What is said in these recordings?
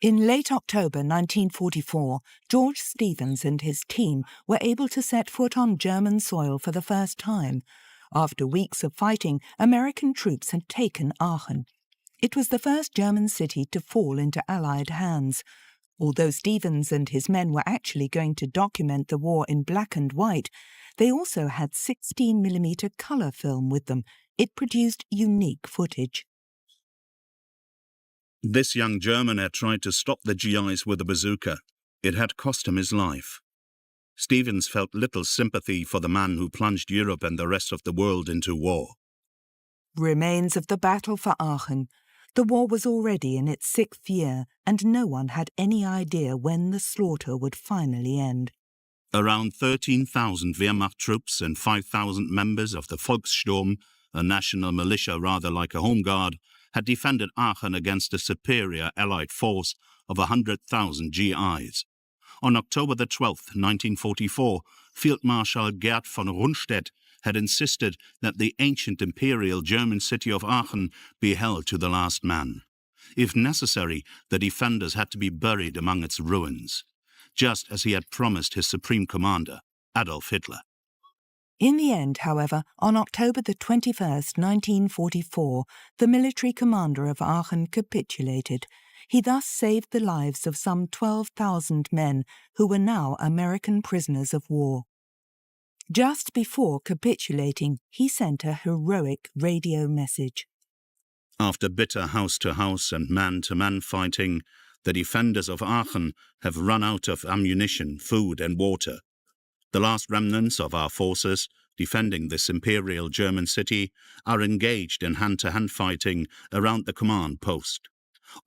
In late October 1944, George Stevens and his team were able to set foot on German soil for the first time. After weeks of fighting, American troops had taken Aachen. It was the first German city to fall into Allied hands. Although Stevens and his men were actually going to document the war in black and white, they also had 16mm colour film with them. It produced unique footage. This young German had tried to stop the GIs with a bazooka. It had cost him his life. Stevens felt little sympathy for the man who plunged Europe and the rest of the world into war. Remains of the battle for Aachen. The war was already in its 6th year, and no one had any idea when the slaughter would finally end. Around 13,000 Wehrmacht troops and 5,000 members of the Volkssturm, a national militia rather like a home guard, had defended Aachen against a superior Allied force of 100,000 GIs. On October 12, 1944, Field Marshal Gerd von Rundstedt had insisted that the ancient imperial German city of Aachen be held to the last man. If necessary, the defenders had to be buried among its ruins, just as he had promised his supreme commander, Adolf Hitler. In the end, however, on October 21st, 1944, the military commander of Aachen capitulated. He thus saved the lives of some 12,000 men who were now American prisoners of war. Just before capitulating, he sent a heroic radio message. After bitter house-to-house and man-to-man fighting, the defenders of Aachen have run out of ammunition, food and water. The last remnants of our forces, defending this imperial German city, are engaged in hand-to-hand fighting around the command post.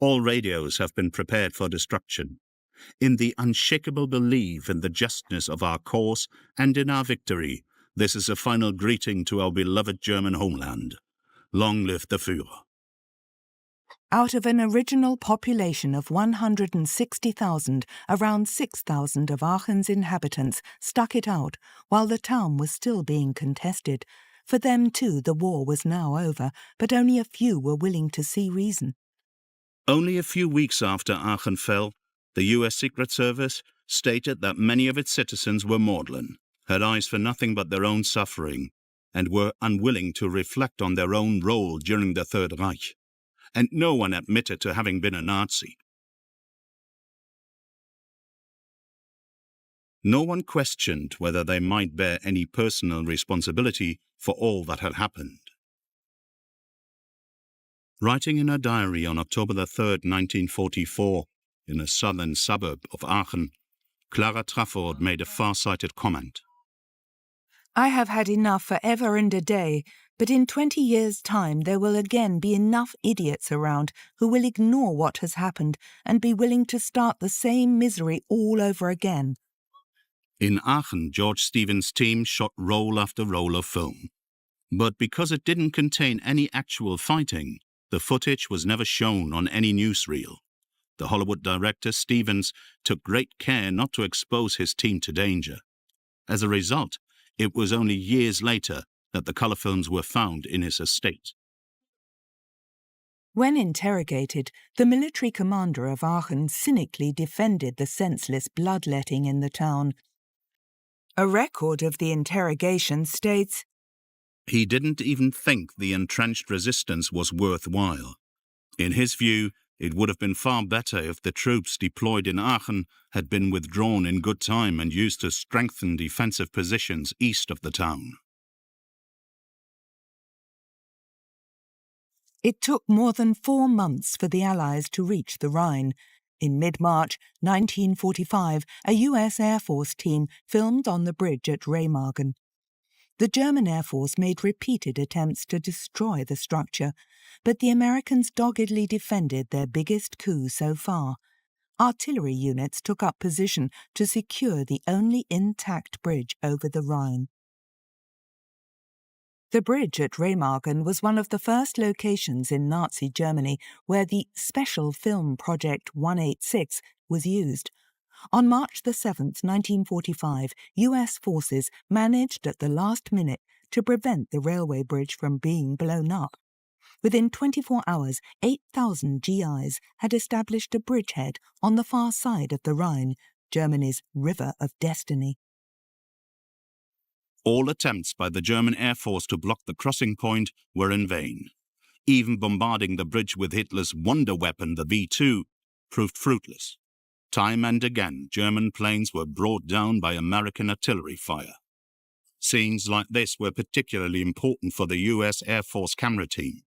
All radios have been prepared for destruction. In the unshakable belief in the justness of our cause and in our victory, this is a final greeting to our beloved German homeland. Long live the Führer. Out of an original population of 160,000, around 6,000 of Aachen's inhabitants stuck it out while the town was still being contested. For them too the war was now over, but only a few were willing to see reason. Only a few weeks after Aachen fell, the U.S. Secret Service stated that many of its citizens were maudlin, had eyes for nothing but their own suffering, and were unwilling to reflect on their own role during the Third Reich. And no one admitted to having been a Nazi. No one questioned whether they might bear any personal responsibility for all that had happened. Writing in her diary on October 3, 1944, in a southern suburb of Aachen, Clara Trafford made a far-sighted comment. I have had enough for ever and a day, but in 20 years' time there will again be enough idiots around who will ignore what has happened and be willing to start the same misery all over again. In Aachen, George Stevens' team shot roll after roll of film. But because it didn't contain any actual fighting, the footage was never shown on any newsreel. The Hollywood director Stevens took great care not to expose his team to danger. As a result, it was only years later that the colour films were found in his estate. When interrogated, the military commander of Aachen cynically defended the senseless bloodletting in the town. A record of the interrogation states, he didn't even think the entrenched resistance was worthwhile. In his view, it would have been far better if the troops deployed in Aachen had been withdrawn in good time and used to strengthen defensive positions east of the town. It took more than 4 months for the Allies to reach the Rhine. In mid-March 1945, a US Air Force team filmed on the bridge at Remagen. The German Air Force made repeated attempts to destroy the structure, but the Americans doggedly defended their biggest coup so far. Artillery units took up position to secure the only intact bridge over the Rhine. The bridge at Remagen was one of the first locations in Nazi Germany where the Special Film Project 186 was used. On March 7, 1945, US forces managed at the last minute to prevent the railway bridge from being blown up. Within 24 hours, 8,000 GIs had established a bridgehead on the far side of the Rhine, Germany's river of destiny. All attempts by the German Air Force to block the crossing point were in vain. Even bombarding the bridge with Hitler's wonder weapon, the V-2, proved fruitless. Time and again, German planes were brought down by American artillery fire. Scenes like this were particularly important for the US Air Force camera team.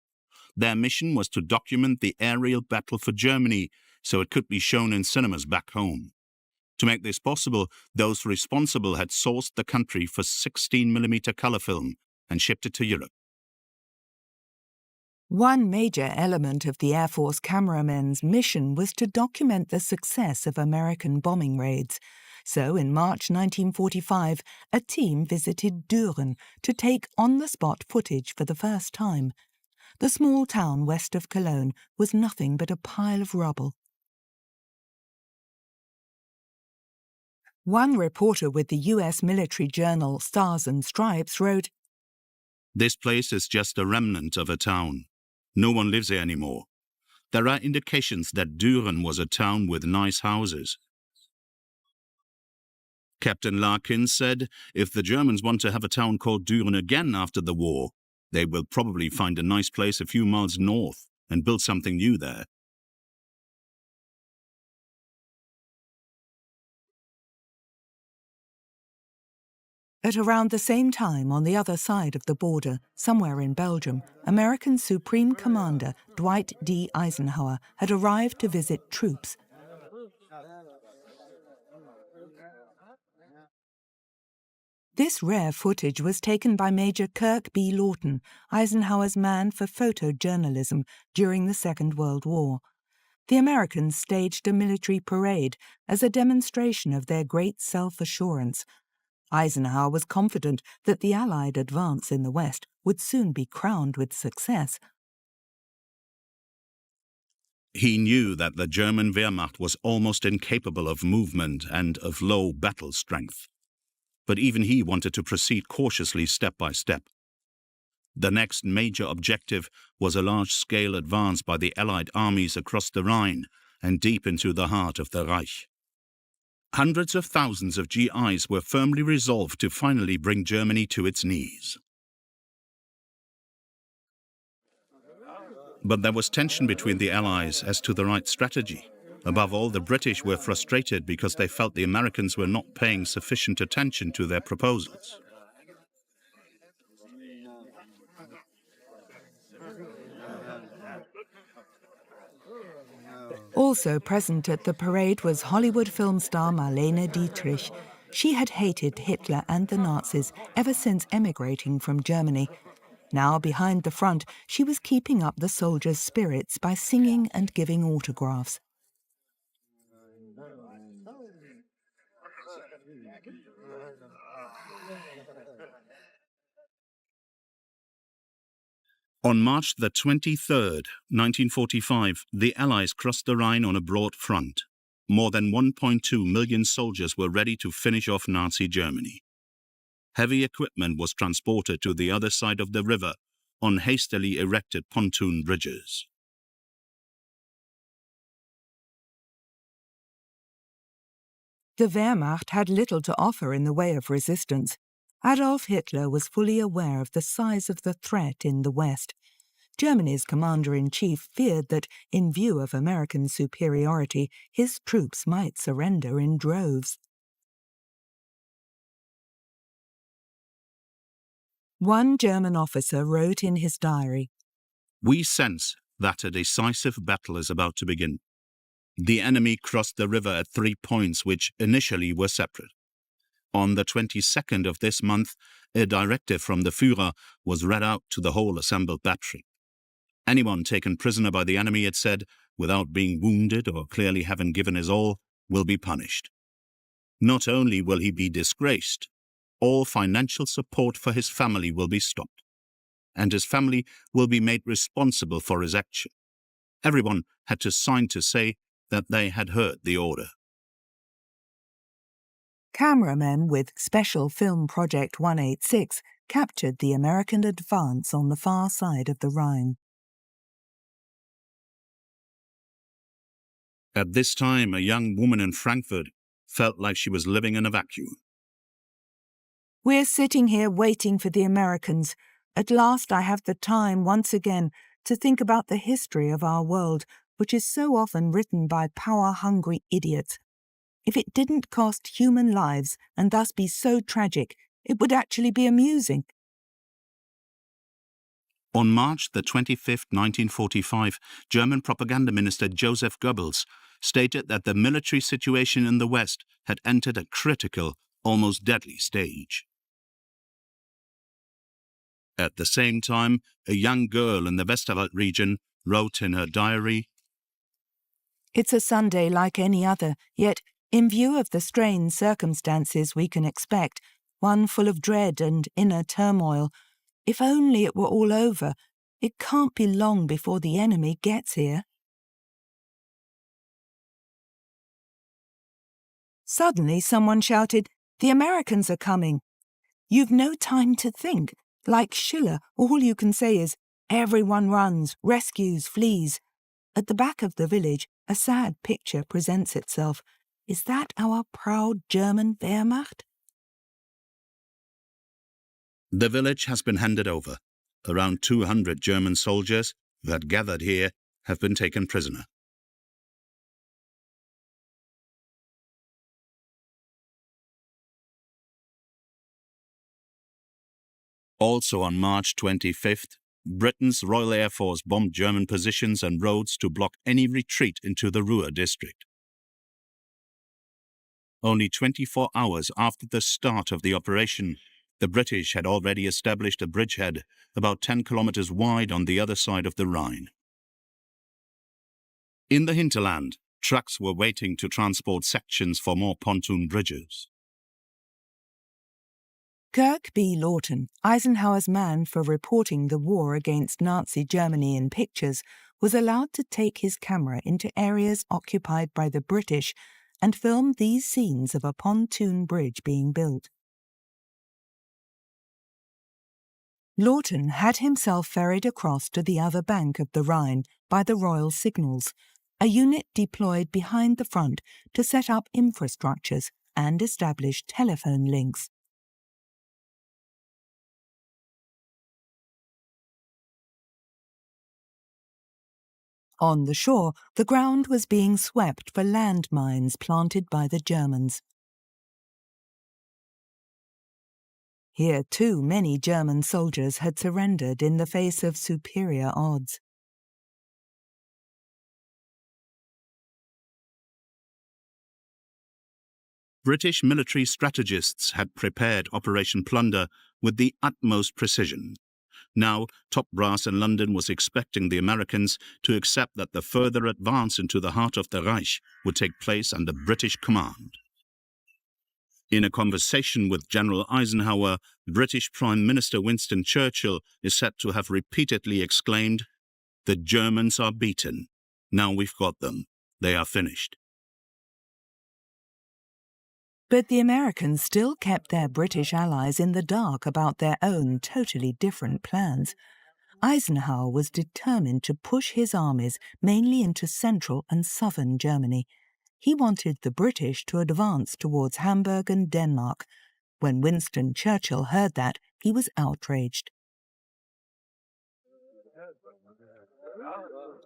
Their mission was to document the aerial battle for Germany so it could be shown in cinemas back home. To make this possible, those responsible had sourced the country for 16mm color film and shipped it to Europe. One major element of the Air Force cameramen's mission was to document the success of American bombing raids. So, in March 1945, a team visited Düren to take on-the-spot footage for the first time. The small town west of Cologne was nothing but a pile of rubble. One reporter with the US military journal Stars and Stripes wrote, "This place is just a remnant of a town. No one lives here anymore. There are indications that Düren was a town with nice houses." Captain Larkin said, "If the Germans want to have a town called Düren again after the war, they will probably find a nice place a few miles north and build something new there." At around the same time, on the other side of the border, somewhere in Belgium, American Supreme Commander Dwight D. Eisenhower had arrived to visit troops. This rare footage was taken by Major Kirk B. Lawton, Eisenhower's man for photojournalism during the Second World War. The Americans staged a military parade as a demonstration of their great self-assurance. Eisenhower was confident that the Allied advance in the West would soon be crowned with success. He knew that the German Wehrmacht was almost incapable of movement and of low battle strength. But even he wanted to proceed cautiously step by step. The next major objective was a large-scale advance by the Allied armies across the Rhine and deep into the heart of the Reich. Hundreds of thousands of GIs were firmly resolved to finally bring Germany to its knees. But there was tension between the Allies as to the right strategy. Above all, the British were frustrated because they felt the Americans were not paying sufficient attention to their proposals. Also present at the parade was Hollywood film star Marlene Dietrich. She had hated Hitler and the Nazis ever since emigrating from Germany. Now, behind the front, she was keeping up the soldiers' spirits by singing and giving autographs. On March the 23rd, 1945, the Allies crossed the Rhine on a broad front. More than 1.2 million soldiers were ready to finish off Nazi Germany. Heavy equipment was transported to the other side of the river on hastily erected pontoon bridges. The Wehrmacht had little to offer in the way of resistance. Adolf Hitler was fully aware of the size of the threat in the West. Germany's commander-in-chief feared that, in view of American superiority, his troops might surrender in droves. One German officer wrote in his diary, "We sense that a decisive battle is about to begin. The enemy crossed the river at 3 points which initially were separate. On the 22nd of this month, a directive from the Führer was read out to the whole assembled battery. Anyone taken prisoner by the enemy, it said, without being wounded or clearly having given his all, will be punished. Not only will he be disgraced, all financial support for his family will be stopped, and his family will be made responsible for his action." Everyone had to sign to say that they had heard the order. Cameramen with Special Film Project 186 captured the American advance on the far side of the Rhine. At this time, a young woman in Frankfurt felt like she was living in a vacuum. We're sitting here waiting for the Americans. At last I have the time once again to think about the history of our world, which is so often written by power-hungry idiots. If it didn't cost human lives and thus be so tragic, it would actually be amusing. On March the 25th, 1945, German propaganda minister Joseph Goebbels stated that the military situation in the West had entered a critical, almost deadly stage. At the same time, a young girl in the Westerwald region wrote in her diary, "It's a Sunday like any other, yet, in view of the strained circumstances we can expect, one full of dread and inner turmoil, if only it were all over, it can't be long before the enemy gets here." Suddenly someone shouted, "The Americans are coming!" You've no time to think. Like Schiller, all you can say is, "Everyone runs, rescues, flees." At the back of the village, a sad picture presents itself. Is that our proud German Wehrmacht? The village has been handed over. Around 200 German soldiers who had gathered here have been taken prisoner. Also on March 25th, Britain's Royal Air Force bombed German positions and roads to block any retreat into the Ruhr district. Only 24 hours after the start of the operation, the British had already established a bridgehead about 10 kilometers wide on the other side of the Rhine. In the hinterland, trucks were waiting to transport sections for more pontoon bridges. Kirk B. Lawton, Eisenhower's man for reporting the war against Nazi Germany in pictures, was allowed to take his camera into areas occupied by the British and film these scenes of a pontoon bridge being built. Lawton had himself ferried across to the other bank of the Rhine by the Royal Signals, a unit deployed behind the front to set up infrastructures and establish telephone links. On the shore, the ground was being swept for landmines planted by the Germans. Here, too, many German soldiers had surrendered in the face of superior odds. British military strategists had prepared Operation Plunder with the utmost precision. Now, top brass in London was expecting the Americans to accept that the further advance into the heart of the Reich would take place under British command. In a conversation with General Eisenhower, British Prime Minister Winston Churchill is said to have repeatedly exclaimed, "The Germans are beaten. Now we've got them. They are finished." But the Americans still kept their British allies in the dark about their own totally different plans. Eisenhower was determined to push his armies mainly into central and southern Germany. He wanted the British to advance towards Hamburg and Denmark. When Winston Churchill heard that, he was outraged.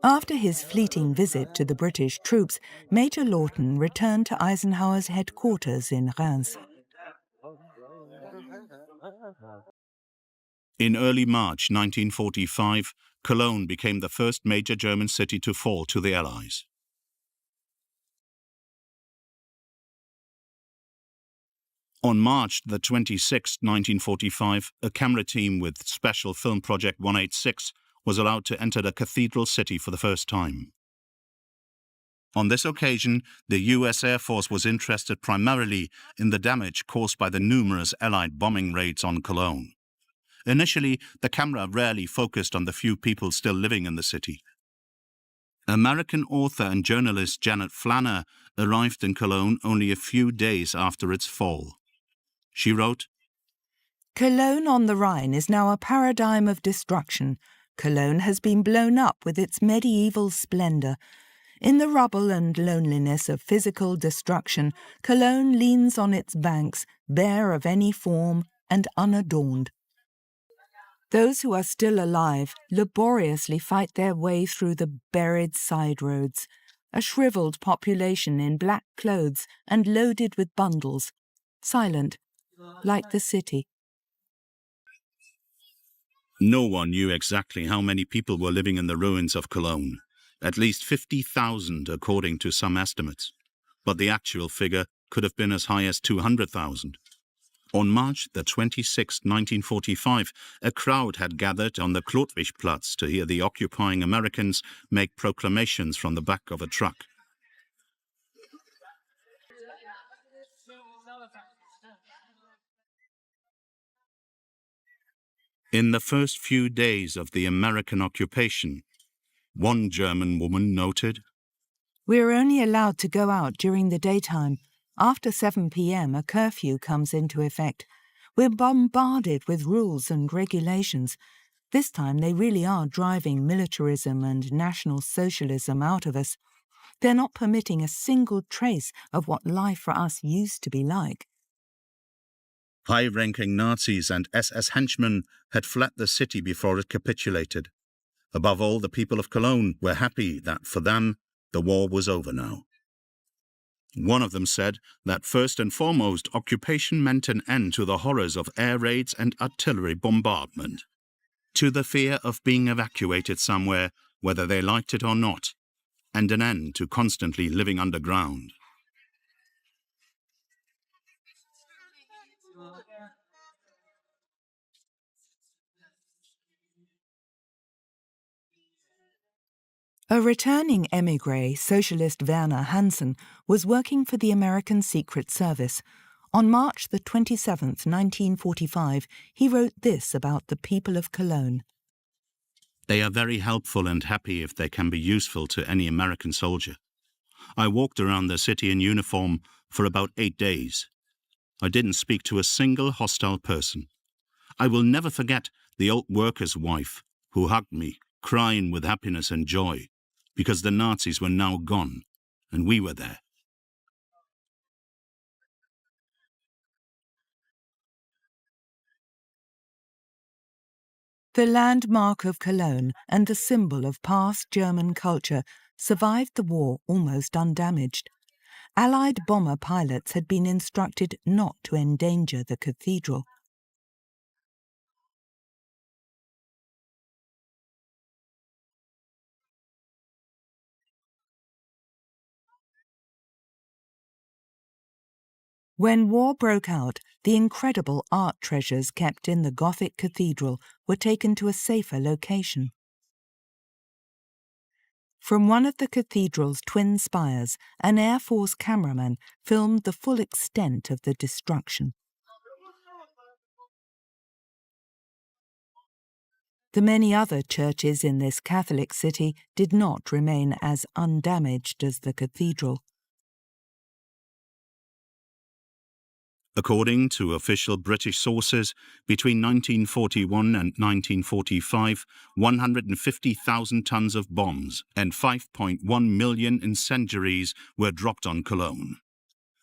After his fleeting visit to the British troops, Major Lawton returned to Eisenhower's headquarters in Reims. In early March 1945, Cologne became the first major German city to fall to the Allies. On March the 26th, 1945, a camera team with Special Film Project 186 was allowed to enter the cathedral city for the first time. On this occasion, the US Air Force was interested primarily in the damage caused by the numerous Allied bombing raids on Cologne. Initially, the camera rarely focused on the few people still living in the city. American author and journalist Janet Flanner arrived in Cologne only a few days after its fall. She wrote, "Cologne on the Rhine is now a paradigm of destruction. Cologne has been blown up with its medieval splendor. In the rubble and loneliness of physical destruction, Cologne leans on its banks, bare of any form and unadorned. Those who are still alive laboriously fight their way through the buried side roads, a shriveled population in black clothes and loaded with bundles, silent, like the city. No one knew exactly how many people were living in the ruins of Cologne. At least 50,000 according to some estimates, but the actual figure could have been as high as 200,000. On March the 26th, 1945, a crowd had gathered on the Chlodwigplatz to hear the occupying Americans make proclamations from the back of a truck. In the first few days of the American occupation, one German woman noted, "We are only allowed to go out during the daytime. After 7 p.m. a curfew comes into effect. We're bombarded with rules and regulations. This time they really are driving militarism and National Socialism out of us. They're not permitting a single trace of what life for us used to be like." High-ranking Nazis and SS henchmen had fled the city before it capitulated. Above all, the people of Cologne were happy that, for them, the war was over now. One of them said that first and foremost, occupation meant an end to the horrors of air raids and artillery bombardment, to the fear of being evacuated somewhere, whether they liked it or not, and an end to constantly living underground. A returning émigré, socialist Werner Hansen, was working for the American Secret Service. On March the 27th, 1945, he wrote this about the people of Cologne. They are very helpful and happy if they can be useful to any American soldier. I walked around the city in uniform for about 8 days. I didn't speak to a single hostile person. I will never forget the old worker's wife who hugged me, crying with happiness and joy, because the Nazis were now gone, and we were there. The landmark of Cologne and the symbol of past German culture survived the war almost undamaged. Allied bomber pilots had been instructed not to endanger the cathedral. When war broke out, the incredible art treasures kept in the Gothic cathedral were taken to a safer location. From one of the cathedral's twin spires, an Air Force cameraman filmed the full extent of the destruction. The many other churches in this Catholic city did not remain as undamaged as the cathedral. According to official British sources, between 1941 and 1945, 150,000 tons of bombs and 5.1 million incendiaries were dropped on Cologne.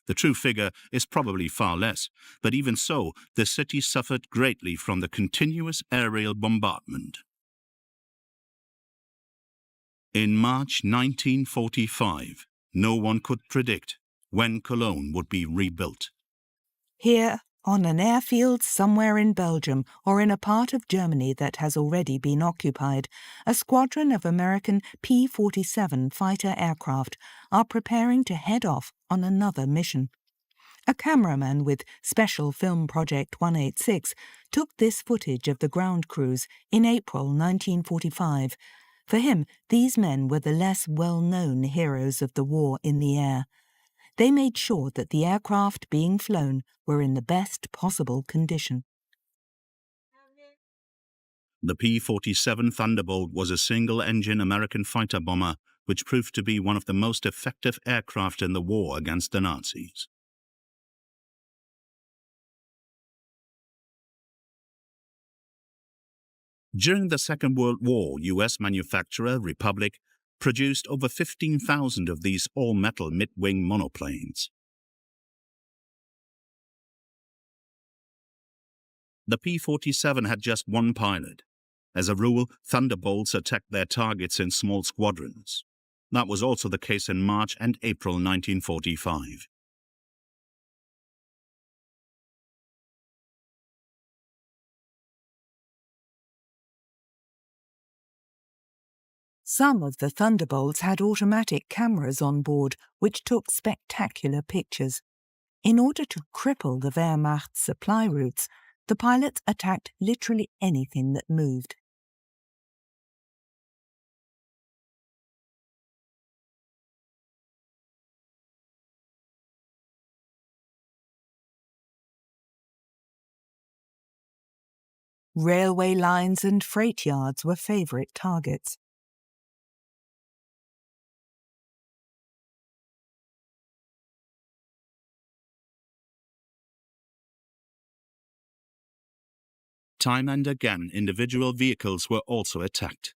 The true figure is probably far less, but even so, the city suffered greatly from the continuous aerial bombardment. In March 1945, no one could predict when Cologne would be rebuilt. Here, on an airfield somewhere in Belgium or in a part of Germany that has already been occupied, a squadron of American P-47 fighter aircraft are preparing to head off on another mission. A cameraman with Special Film Project 186 took this footage of the ground crews in April 1945. For him, these men were the less well-known heroes of the war in the air. They made sure that the aircraft being flown were in the best possible condition. The P-47 Thunderbolt was a single-engine American fighter bomber which proved to be one of the most effective aircraft in the war against the Nazis. During the Second World War, U.S. manufacturer Republic produced over 15,000 of these all-metal mid-wing monoplanes. The P-47 had just one pilot. As a rule, Thunderbolts attacked their targets in small squadrons. That was also the case in March and April 1945. Some of the Thunderbolts had automatic cameras on board, which took spectacular pictures. In order to cripple the Wehrmacht's supply routes, the pilots attacked literally anything that moved. Railway lines and freight yards were favourite targets. Time and again, individual vehicles were also attacked,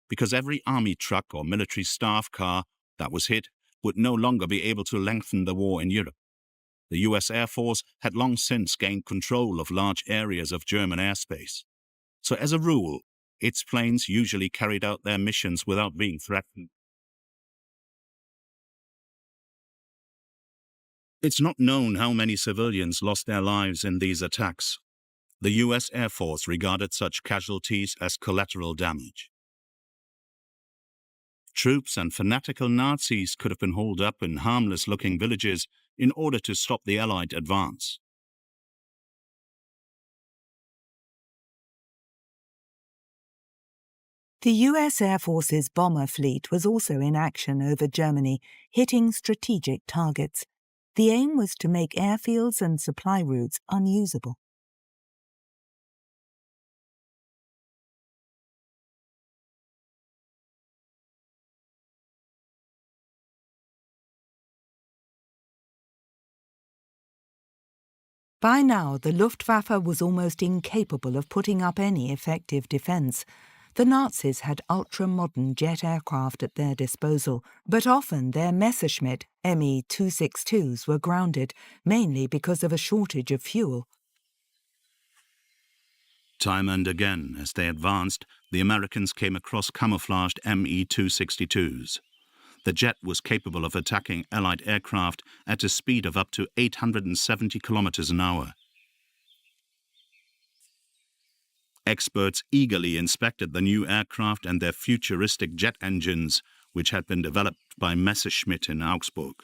because every army truck or military staff car that was hit would no longer be able to lengthen the war in Europe. The US Air Force had long since gained control of large areas of German airspace. So as a rule, its planes usually carried out their missions without being threatened. It's not known how many civilians lost their lives in these attacks. The US Air Force regarded such casualties as collateral damage. Troops and fanatical Nazis could have been holed up in harmless-looking villages in order to stop the Allied advance. The US Air Force's bomber fleet was also in action over Germany, hitting strategic targets. The aim was to make airfields and supply routes unusable. By now, the Luftwaffe was almost incapable of putting up any effective defence. The Nazis had ultra-modern jet aircraft at their disposal, but often their Messerschmitt Me-262s were grounded, mainly because of a shortage of fuel. Time and again, as they advanced, the Americans came across camouflaged Me-262s. The jet was capable of attacking Allied aircraft at a speed of up to 870 kilometers an hour. Experts eagerly inspected the new aircraft and their futuristic jet engines, which had been developed by Messerschmitt in Augsburg.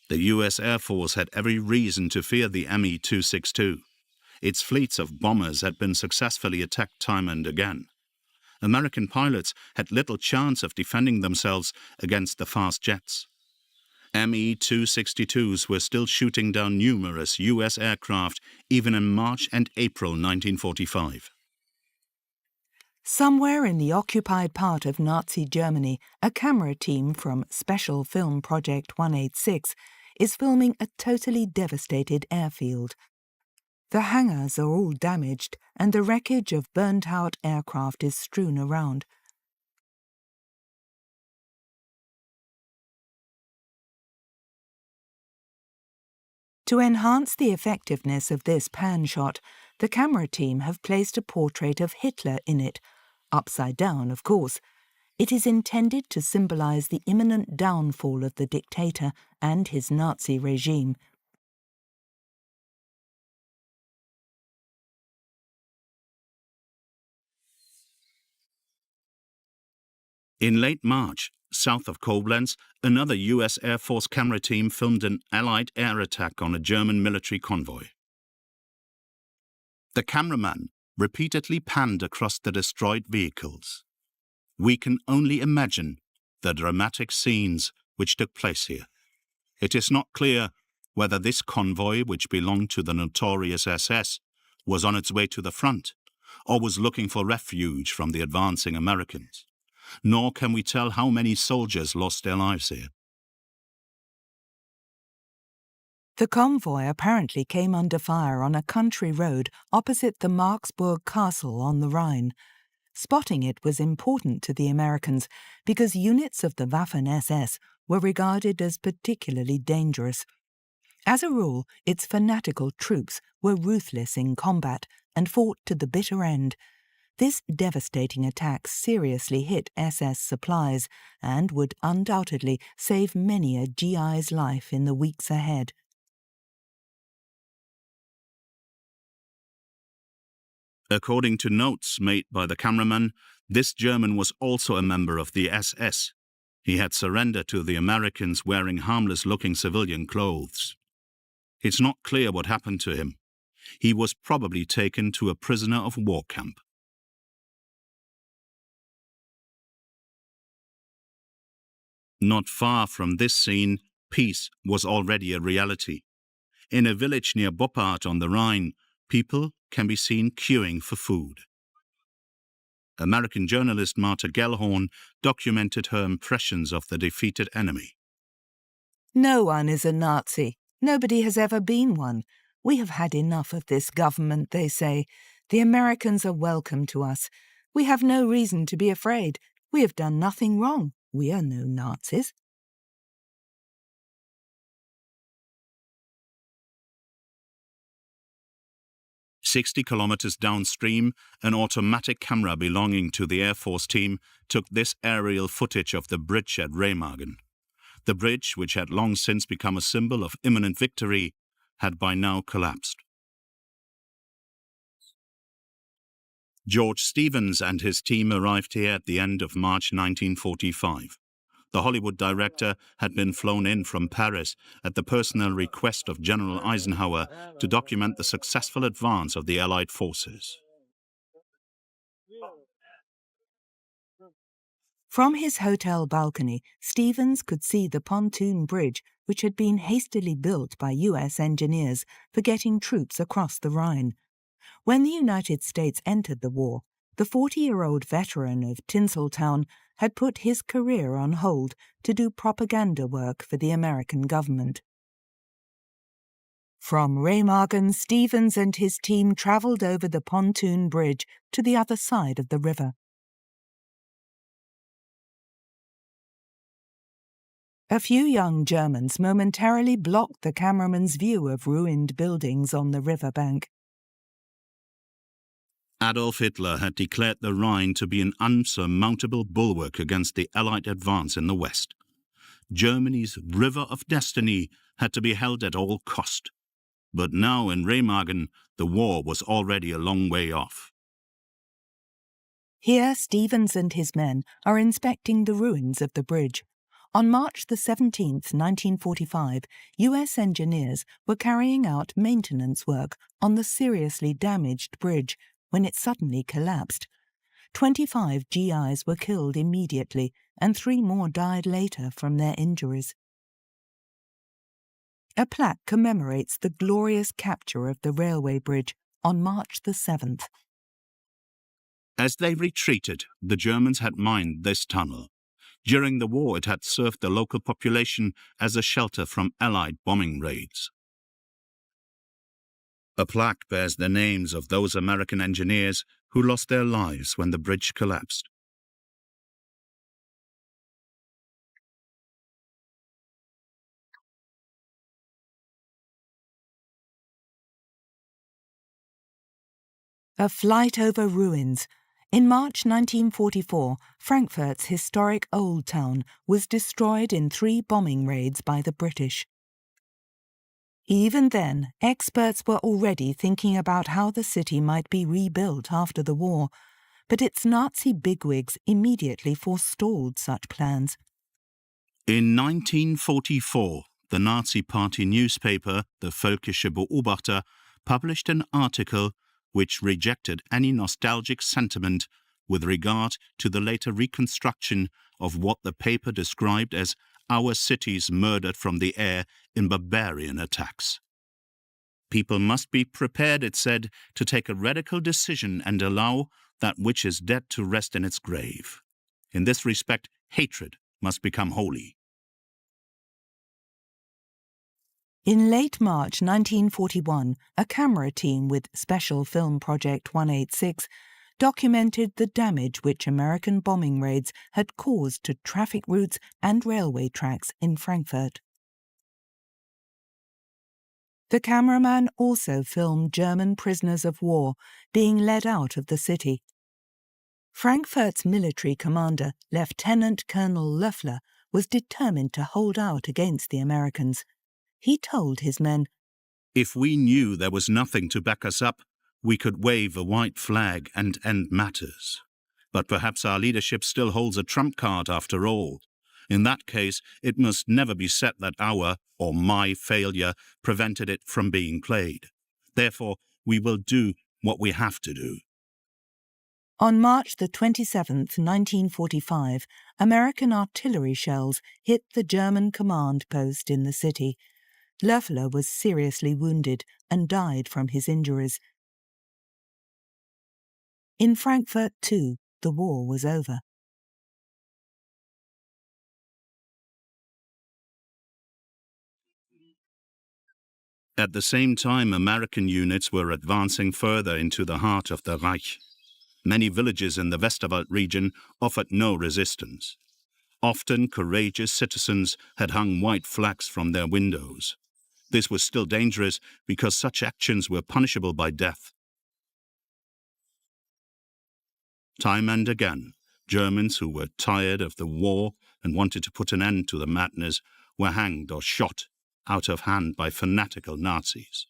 The US Air Force had every reason to fear the Me-262. Its fleets of bombers had been successfully attacked time and again. American pilots had little chance of defending themselves against the fast jets. Me-262s were still shooting down numerous US aircraft even in March and April 1945. Somewhere in the occupied part of Nazi Germany, a camera team from Special Film Project 186 is filming a totally devastated airfield. The hangars are all damaged, and the wreckage of burnt-out aircraft is strewn around. To enhance the effectiveness of this pan shot, the camera team have placed a portrait of Hitler in it, upside down, of course. It is intended to symbolize the imminent downfall of the dictator and his Nazi regime. In late March, south of Koblenz, another US Air Force camera team filmed an Allied air attack on a German military convoy. The cameraman repeatedly panned across the destroyed vehicles. We can only imagine the dramatic scenes which took place here. It is not clear whether this convoy, which belonged to the notorious SS, was on its way to the front or was looking for refuge from the advancing Americans. Nor can we tell how many soldiers lost their lives here. The convoy apparently came under fire on a country road opposite the Marksburg Castle on the Rhine. Spotting it was important to the Americans because units of the Waffen-SS were regarded as particularly dangerous. As a rule, its fanatical troops were ruthless in combat and fought to the bitter end. This devastating attack seriously hit SS supplies and would undoubtedly save many a GI's life in the weeks ahead. According to notes made by the cameraman, this German was also a member of the SS. He had surrendered to the Americans wearing harmless-looking civilian clothes. It's not clear what happened to him. He was probably taken to a prisoner of war camp. Not far from this scene, peace was already a reality. In a village near Boppard on the Rhine, people can be seen queuing for food. American journalist Martha Gellhorn documented her impressions of the defeated enemy. No one is a Nazi. Nobody has ever been one. We have had enough of this government, they say. The Americans are welcome to us. We have no reason to be afraid. We have done nothing wrong. We are no Nazis. "60 kilometers downstream, an automatic camera belonging to the Air Force team took this aerial footage of the bridge at Remagen. The bridge, which had long since become a symbol of imminent victory, had by now collapsed. George Stevens and his team arrived here at the end of March 1945. The Hollywood director had been flown in from Paris at the personal request of General Eisenhower to document the successful advance of the Allied forces. From his hotel balcony, Stevens could see the pontoon bridge which had been hastily built by US engineers for getting troops across the Rhine. When the United States entered the war, the 40-year-old veteran of Tinseltown had put his career on hold to do propaganda work for the American government. From Remagen, Stevens and his team travelled over the pontoon bridge to the other side of the river. A few young Germans momentarily blocked the cameraman's view of ruined buildings on the riverbank. Adolf Hitler had declared the Rhine to be an unsurmountable bulwark against the Allied advance in the West. Germany's river of destiny had to be held at all cost. But now in Remagen, the war was already a long way off. Here, Stevens and his men are inspecting the ruins of the bridge. On March 17, 1945, US engineers were carrying out maintenance work on the seriously damaged bridge when it suddenly collapsed. 25 GIs were killed immediately, and 3 more died later from their injuries. A plaque commemorates the glorious capture of the railway bridge on March 7th. As they retreated, the Germans had mined this tunnel. During the war, it had served the local population as a shelter from Allied bombing raids. A plaque bears the names of those American engineers who lost their lives when the bridge collapsed. A flight over ruins. In March 1944, Frankfurt's historic Old Town was destroyed in 3 bombing raids by the British. Even then, experts were already thinking about how the city might be rebuilt after the war, but its Nazi bigwigs immediately forestalled such plans. In 1944, the Nazi Party newspaper, the Völkische Beobachter, published an article which rejected any nostalgic sentiment with regard to the later reconstruction of what the paper described as our cities murdered from the air in barbarian attacks. People must be prepared, it said, to take a radical decision and allow that which is dead to rest in its grave. In this respect, hatred must become holy. In late March 1941, a camera team with Special Film Project 186 documented the damage which American bombing raids had caused to traffic routes and railway tracks in Frankfurt. The cameraman also filmed German prisoners of war being led out of the city. Frankfurt's military commander, Lieutenant Colonel Loeffler, was determined to hold out against the Americans. He told his men, "If we knew there was nothing to back us up, we could wave a white flag and end matters. But perhaps our leadership still holds a trump card after all. In that case, it must never be said that our, or my, failure prevented it from being played. Therefore, we will do what we have to do." On March the 27th, 1945, American artillery shells hit the German command post in the city. Loeffler was seriously wounded and died from his injuries. In Frankfurt, too, the war was over. At the same time, American units were advancing further into the heart of the Reich. Many villages in the Westerwald region offered no resistance. Often, courageous citizens had hung white flags from their windows. This was still dangerous because such actions were punishable by death. Time and again, Germans who were tired of the war and wanted to put an end to the madness were hanged or shot out of hand by fanatical Nazis.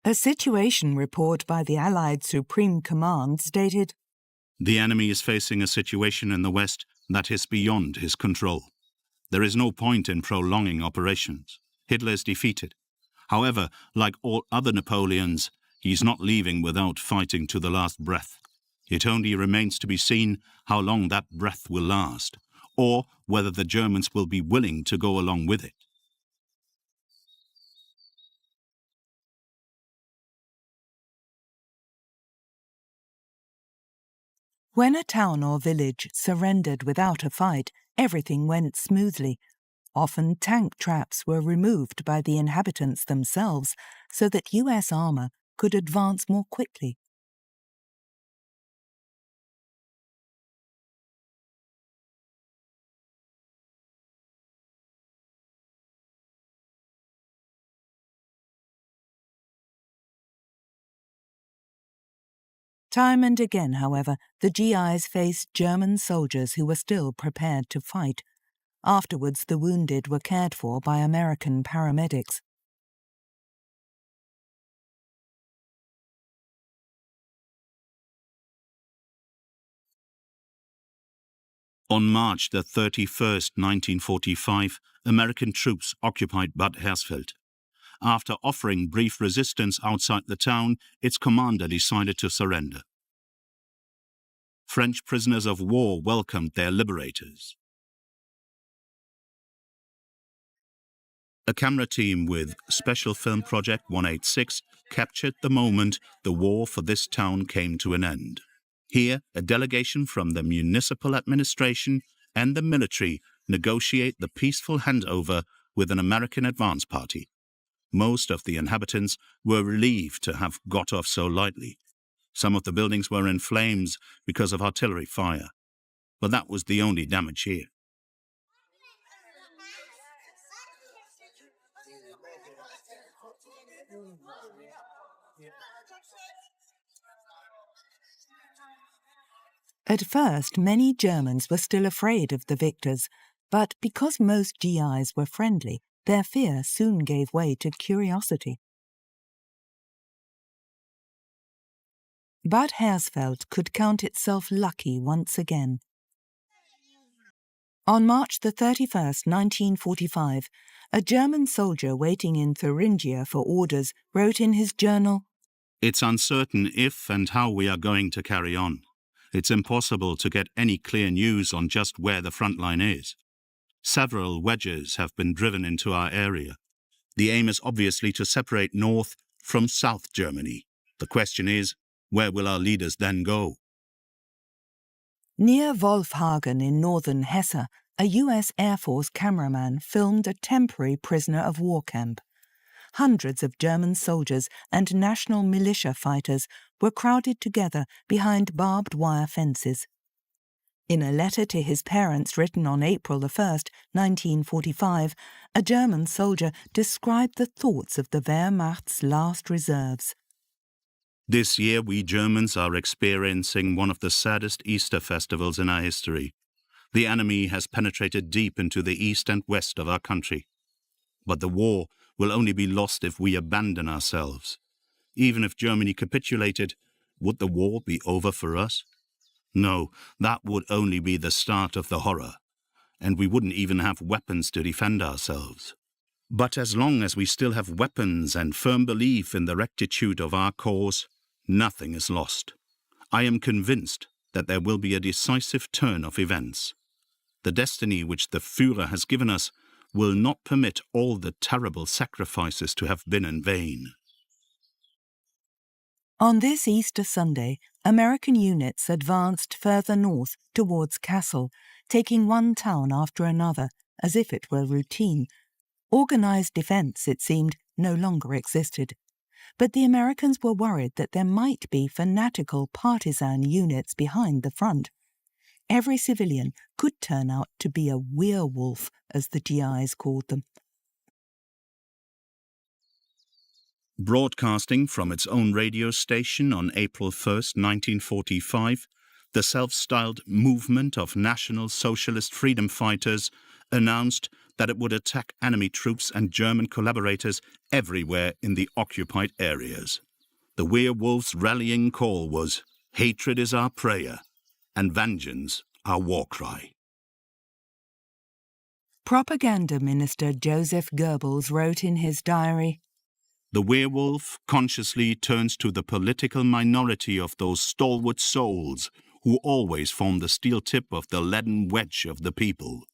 A situation report by the Allied Supreme Command stated, "The enemy is facing a situation in the West that is beyond his control. There is no point in prolonging operations. Hitler is defeated. However, like all other Napoleons, he is not leaving without fighting to the last breath. It only remains to be seen how long that breath will last, or whether the Germans will be willing to go along with it." When a town or village surrendered without a fight, everything went smoothly. Often tank traps were removed by the inhabitants themselves so that US armor could advance more quickly. Time and again, however, the GIs faced German soldiers who were still prepared to fight. Afterwards, the wounded were cared for by American paramedics. On March the 31st, 1945, American troops occupied Bad Hersfeld. After offering brief resistance outside the town, its commander decided to surrender. French prisoners of war welcomed their liberators. A camera team with Special Film Project 186 captured the moment the war for this town came to an end. Here, a delegation from the municipal administration and the military negotiate the peaceful handover with an American advance party. Most of the inhabitants were relieved to have got off so lightly. Some of the buildings were in flames because of artillery fire, but that was the only damage here. At first, many Germans were still afraid of the victors, but because most GIs were friendly, their fear soon gave way to curiosity. Bad Hersfeld could count itself lucky once again. On March the 31st, 1945, a German soldier waiting in Thuringia for orders wrote in his journal, "It's uncertain if and how we are going to carry on. It's impossible to get any clear news on just where the front line is. Several wedges have been driven into our area. The aim is obviously to separate North from South Germany. The question is, where will our leaders then go?" Near Wolfhagen in northern Hesse, a US Air Force cameraman filmed a temporary prisoner of war camp. hundreds of German soldiers and national militia fighters were crowded together behind barbed wire fences. In a letter to his parents written on April 1, 1945, a German soldier described the thoughts of the Wehrmacht's last reserves. This year we Germans are experiencing one of the saddest Easter festivals in our history. The enemy has penetrated deep into the east and west of our country. But the war will only be lost if we abandon ourselves. Even if Germany capitulated, would the war be over for us? No, that would only be the start of the horror, and we wouldn't even have weapons to defend ourselves. But as long as we still have weapons and firm belief in the rectitude of our cause, nothing is lost. I am convinced that there will be a decisive turn of events. The destiny which the Führer has given us will not permit all the terrible sacrifices to have been in vain. On this Easter Sunday, American units advanced further north towards Kassel, taking one town after another, as if it were routine. Organised defence, it seemed, no longer existed. But the Americans were worried that there might be fanatical partisan units behind the front. Every civilian could turn out to be a werewolf, as the GIs called them. Broadcasting from its own radio station on April 1, 1945, the self-styled Movement of National Socialist Freedom Fighters announced that it would attack enemy troops and German collaborators everywhere in the occupied areas. The werewolves' rallying call was, "Hatred is our prayer, and vengeance our war cry." Propaganda Minister Joseph Goebbels wrote in his diary, "The werewolf consciously turns to the political minority of those stalwart souls who always form the steel tip of the leaden wedge of the people."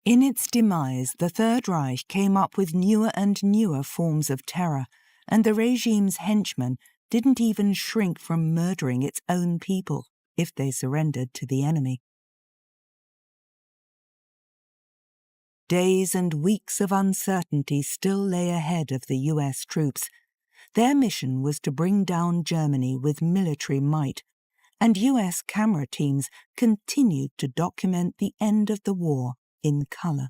In its demise, the Third Reich came up with newer and newer forms of terror, and the regime's henchmen didn't even shrink from murdering its own people if they surrendered to the enemy. Days and weeks of uncertainty still lay ahead of the US troops. Their mission was to bring down Germany with military might, and US camera teams continued to document the end of the war in colour.